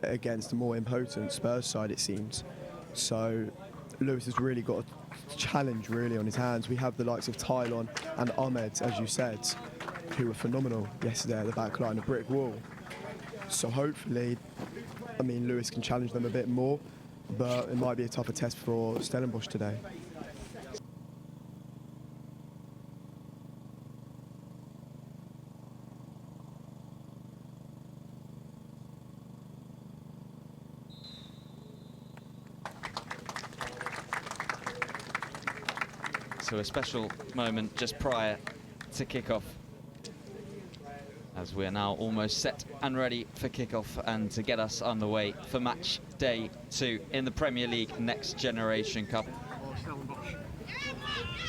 against a more impotent Spurs side, it seems. So Lewis has really got a challenge really on his hands. We have the likes of Tylon and Ahmed, as you said, who were phenomenal yesterday at the back line, a brick wall. So hopefully, I mean, Lewis can challenge them a bit more, but it might be a tougher test for Stellenbosch today. So a special moment just prior to kickoff, as we are now almost set and ready for kickoff and to get us underway for match day 2 in the Premier League Next Generation Cup.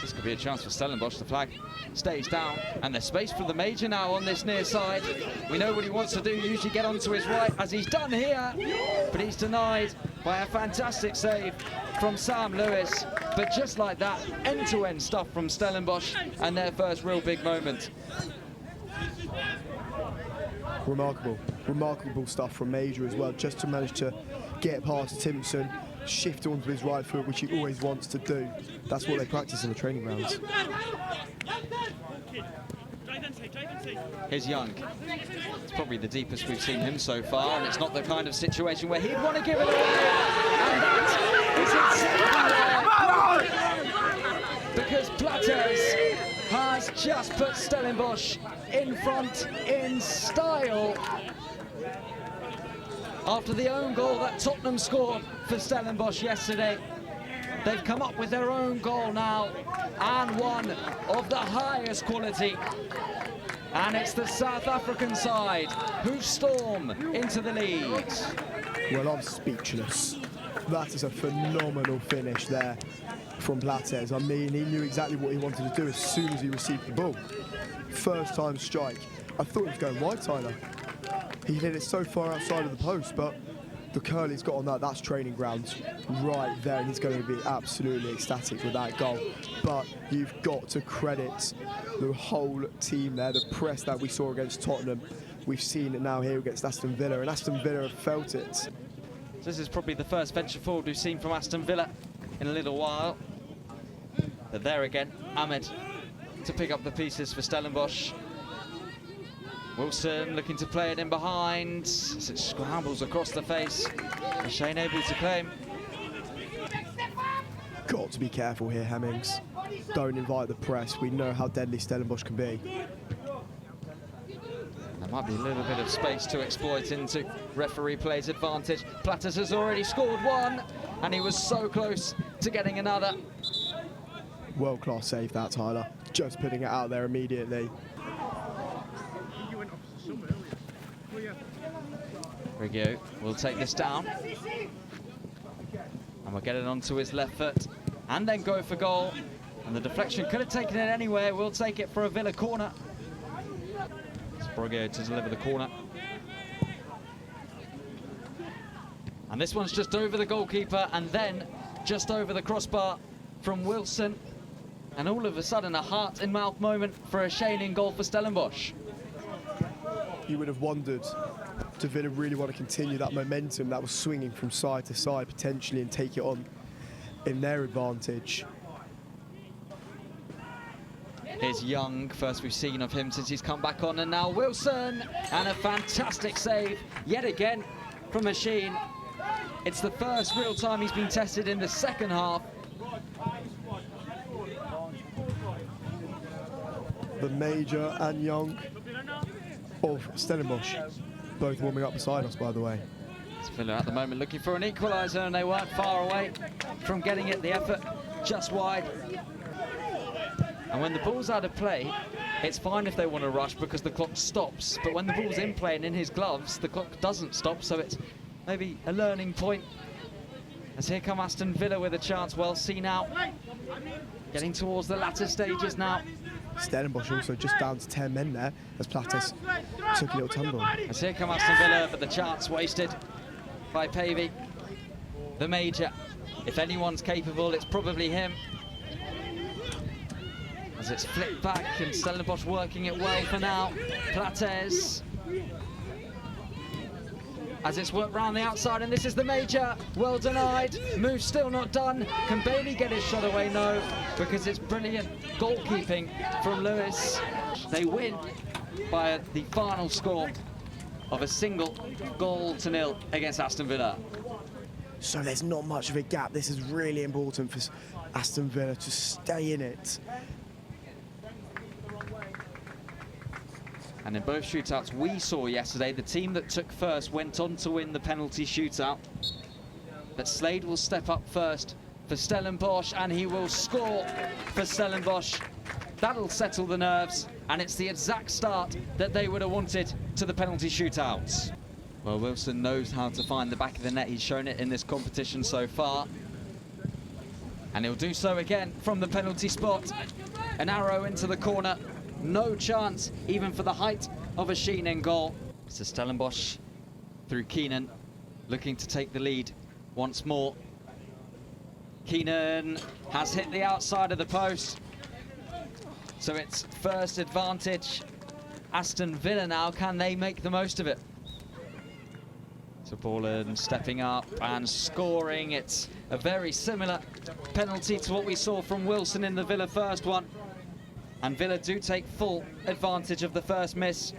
This could be a chance for Stellenbosch. The flag stays down and there's space for the Major now on this near side. We know what he wants to do, usually get onto his right, as he's done here, but he's denied by a fantastic save from Sam Lewis. But just like that, end-to-end stuff from Stellenbosch and their first real big moment. Remarkable stuff from Major as well, just to manage to get past Timpson, shift onto his right foot, which he always wants to do. That's what they practice in the training grounds. Here's Young. It's probably the deepest we've seen him so far, and it's not the kind of situation where he'd want to give it away. And that is exactly because Plates has just put Stellenbosch in front in style. After the own goal that Tottenham scored for Stellenbosch yesterday, they've come up with their own goal now, and one of the highest quality. And it's the South African side who storm into the lead. Well, I'm speechless. That is a phenomenal finish there from Plates. I mean, he knew exactly what he wanted to do as soon as he received the ball. First time strike. I thought he was going wide, Tyler. He hit it so far outside of the post, but the curl he's got on that, that's training grounds right there, and he's going to be absolutely ecstatic with that goal. But you've got to credit the whole team there, the press that we saw against Tottenham. We've seen it now here against Aston Villa, and Aston Villa have felt it. So this is probably the first venture forward we've seen from Aston Villa in a little while. But there again, Ahmed to pick up the pieces for Stellenbosch. Wilson looking to play it in behind as it scrambles across the face. Shane able to claim. Got to be careful here, Hemmings. Don't invite the press. We know how deadly Stellenbosch can be. There might be a little bit of space to exploit into. Referee plays advantage. Plates has already scored one, and he was so close to getting another. World-class save that, Tyler. Just putting it out there immediately. Riggio will take this down. And we'll get it onto his left foot and then go for goal. And the deflection could have taken it anywhere. We'll take it for a Villa corner. It's Riggio to deliver the corner. And this one's just over the goalkeeper and then just over the crossbar from Wilson. And all of a sudden a heart-in-mouth moment for a Shane in goal for Stellenbosch. You would have wondered, do Villa really want to continue that momentum that was swinging from side to side potentially and take it on in their advantage? Here's Young, first we've seen of him since he's come back on, and now Wilson, and a fantastic save yet again from Machine. It's the first real time he's been tested in the second half. The Major and Young of Stellenbosch, both warming up beside us, by the way. It's Villa at the moment looking for an equaliser, and they weren't far away from getting it. The effort just wide. And when the ball's out of play, it's fine if they want to rush because the clock stops. But when the ball's in play and in his gloves, the clock doesn't stop. So it's maybe a learning point. As here come Aston Villa with a chance. Well seen out. Getting towards the latter stages now. Stellenbosch also just down to 10 men there as Plates took a little tumble. As here come Aston Villa, but the chance wasted by Pavey. The Major, if anyone's capable, it's probably him. As it's flipped back and Stellenbosch working it well for now. Plates. as it's worked round the outside, and this is the major. Well denied. Move still not done. Can Bailey get his shot away? No, because it's brilliant goalkeeping from Lewis. They win by the final score of a single goal to nil against Aston Villa. So there's not much of a gap. This is really important for Aston Villa to stay in it. And in both shootouts we saw yesterday, the team that took first went on to win the penalty shootout. But Slade will step up first for Stellenbosch, and he will score for Stellenbosch. That'll settle the nerves, and it's the exact start that they would have wanted to the penalty shootouts. Well, Wilson knows how to find the back of the net. He's shown it in this competition so far. And he'll do so again from the penalty spot. An arrow into the corner. No chance, even for the height of a Sheen in goal. So Stellenbosch through Keenan, looking to take the lead once more. Keenan has hit the outside of the post. So it's first advantage. Aston Villa now, can they make the most of it? So Borland stepping up and scoring. It's a very similar penalty to what we saw from Wilson in the Villa first one. And Villa do take full advantage of the first miss.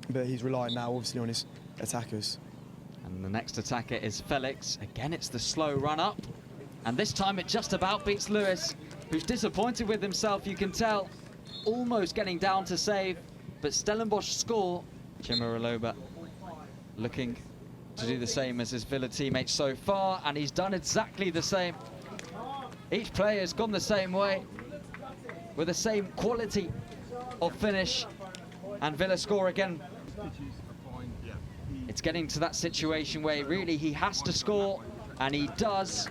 But he's relying now, obviously, on his attackers. And the next attacker is Felix. Again, it's the slow run up. And this time it just about beats Lewis, who's disappointed with himself, you can tell. Almost getting down to save, but Stellenbosch score. Chimaraloba looking to do the same as his Villa teammates so far, and he's done exactly the same. Each player has gone the same way, with the same quality of finish, and Villa score again. It's getting to that situation where really he has to score, and he does,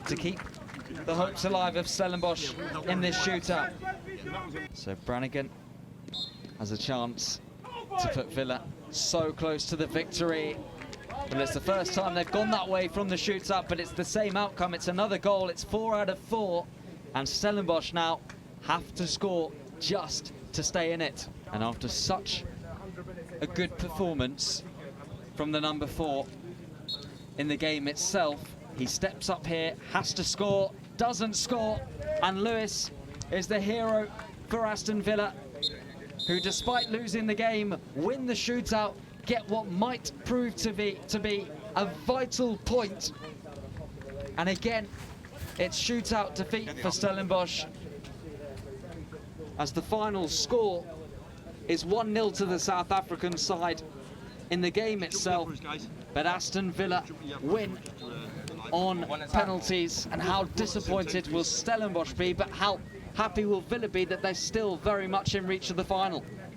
to keep the hopes alive of Stellenbosch in this shootout. So Brannigan has a chance to put Villa so close to the victory. Well, it's the first time they've gone that way from the shootout, but it's the same outcome. It's another goal. It's 4 out of 4, and Stellenbosch now have to score just to stay in it. And after such a good performance from the number 4 in the game itself, he steps up here, has to score, doesn't score, and Lewis is the hero for Aston Villa, who, despite losing the game, win the shootout, get what might prove to be a vital point. And again, it's shootout defeat for Stellenbosch, as the final score is 1-0 to the South African side in the game itself. But Aston Villa win on penalties, and how disappointed will Stellenbosch be, but how happy will Villa be that they're still very much in reach of the final?